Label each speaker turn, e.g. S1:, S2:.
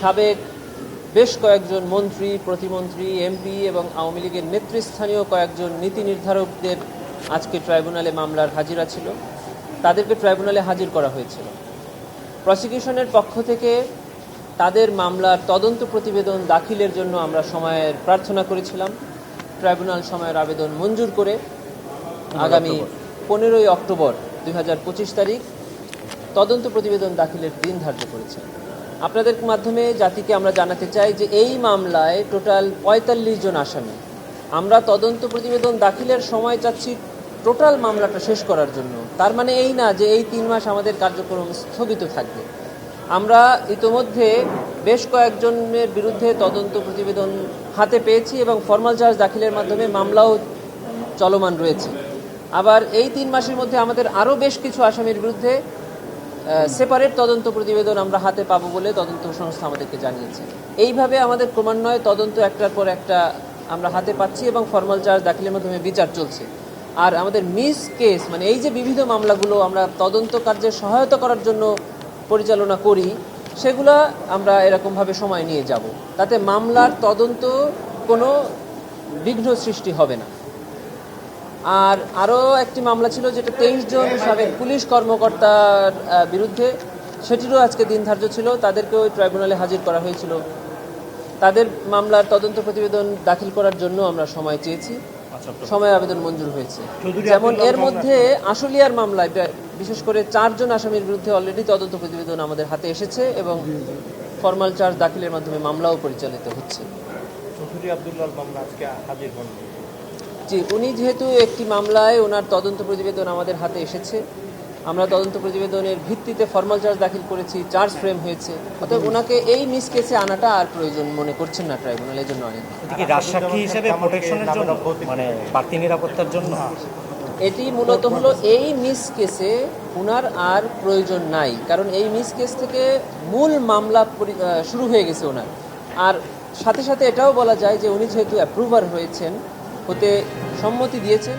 S1: সাবেক বেশ কয়েকজন মন্ত্রী, প্রতিমন্ত্রী, এমপি এবং আওয়ামী লীগের নেতৃস্থানীয় কয়েকজন নীতি নির্ধারকদের আজকে ট্রাইব্যুনালে মামলার হাজিরা ছিল। তাদেরকে ট্রাইব্যুনালে হাজির করা হয়েছিল। প্রসিকিউশনের পক্ষ থেকে তাদের মামলার তদন্ত প্রতিবেদন দাখিলের জন্য আমরা সময়ের প্রার্থনা করেছিলাম। ট্রাইব্যুনাল সময়ের আবেদন মঞ্জুর করে আগামী 15ই অক্টোবর 2025 তারিখ তদন্ত প্রতিবেদন দাখিলের দিন ধার্য করেছেন। আপনাদের মাধ্যমে জাতিকে আমরা জানাতে চাই যে এই মামলায় টোটাল 45 জন আসামি। আমরা তদন্ত প্রতিবেদন দাখিলের সময় চাচ্ছি টোটাল মামলাটা শেষ করার জন্য। তার মানে এই না যে এই 3 মাস আমাদের কার্যক্রম স্থগিত থাকবে। আমরা ইতোমধ্যে বেশ কয়েকজনের বিরুদ্ধে তদন্ত প্রতিবেদন হাতে পেয়েছি এবং ফর্মাল চার্জ দাখিলের মাধ্যমে মামলাও চলমান রয়েছে। আবার এই 3 মাসের মধ্যে আমাদের আরও বেশ কিছু আসামির বিরুদ্ধে সেপারেট তদন্ত প্রতিবেদন আমরা হাতে পাবো বলে তদন্ত সংস্থা আমাদেরকে জানিয়েছে। এইভাবে আমাদের ক্রমান্বয়ে তদন্ত একটার পর একটা আমরা হাতে পাচ্ছি এবং ফর্মাল চার্জ দাখিলের মাধ্যমে বিচার চলছে। আর আমাদের মিস কেস মানে এই যে বিবিধ মামলাগুলো আমরা তদন্ত কার্যে সহায়তা করার জন্য পরিচালনা করি, সেগুলো আমরা এরকমভাবে সময় নিয়ে যাব, তাতে মামলার তদন্ত কোনো বিঘ্ন সৃষ্টি হবে না। আর আরও একটি মামলা ছিল যেটা 23 জন সাবেক পুলিশ কর্মকর্তার বিরুদ্ধে, সেটিরও আজকে দিন ধার্য ছিল। তাদেরকেও ট্রাইব্যুনালে হাজির করা হয়েছিল। তাদের মামলার তদন্ত প্রতিবেদন দাখিল করার জন্য আমরা সময় চেয়েছি, সময় আবেদন মঞ্জুর হয়েছে। যেমন এর মধ্যে আশুলিয়ার মামলায় বিশেষ করে 4 জন আসামির বিরুদ্ধে অলরেডি তদন্ত প্রতিবেদন আমাদের হাতে এসেছে এবং ফর্মাল চার্জ দাখিলের মাধ্যমে মামলাও পরিচালিত হচ্ছে।
S2: চৌধুরী আব্দুল্লাহর মামলা আজকে হাজির হন।
S1: জি, উনি যেহেতু একটি মামলায় ওনার তদন্ত প্রতিবেদন আমাদের হাতে এসেছে, আমরা তদন্ত প্রতিবেদনের ভিত্তিতে ফর্মাল চার্জ দাখিল করেছি, চার্জ ফ্রেম হয়েছে, অতএব ওনাকে এই মিস কেসে আনাটা আর প্রয়োজন মনে করছেন না ট্রাইব্যুনাল, এই জন্য অনেক
S2: রাজসাক্ষী হিসেবে প্রোটেকশনের জন্য মানে বাড়তি নিরাপত্তার জন্য
S1: এটি মূলত হলো এই মিস কেসে ওনার আর প্রয়োজন নাই, কারণ এই মিস কেস থেকে মূল মামলা শুরু হয়ে গেছে ওনার। আর সাথে সাথে এটাও বলা যায় যে উনি যেহেতু অ্যাপ্রুভার হতে সম্মতি দিয়েছেন,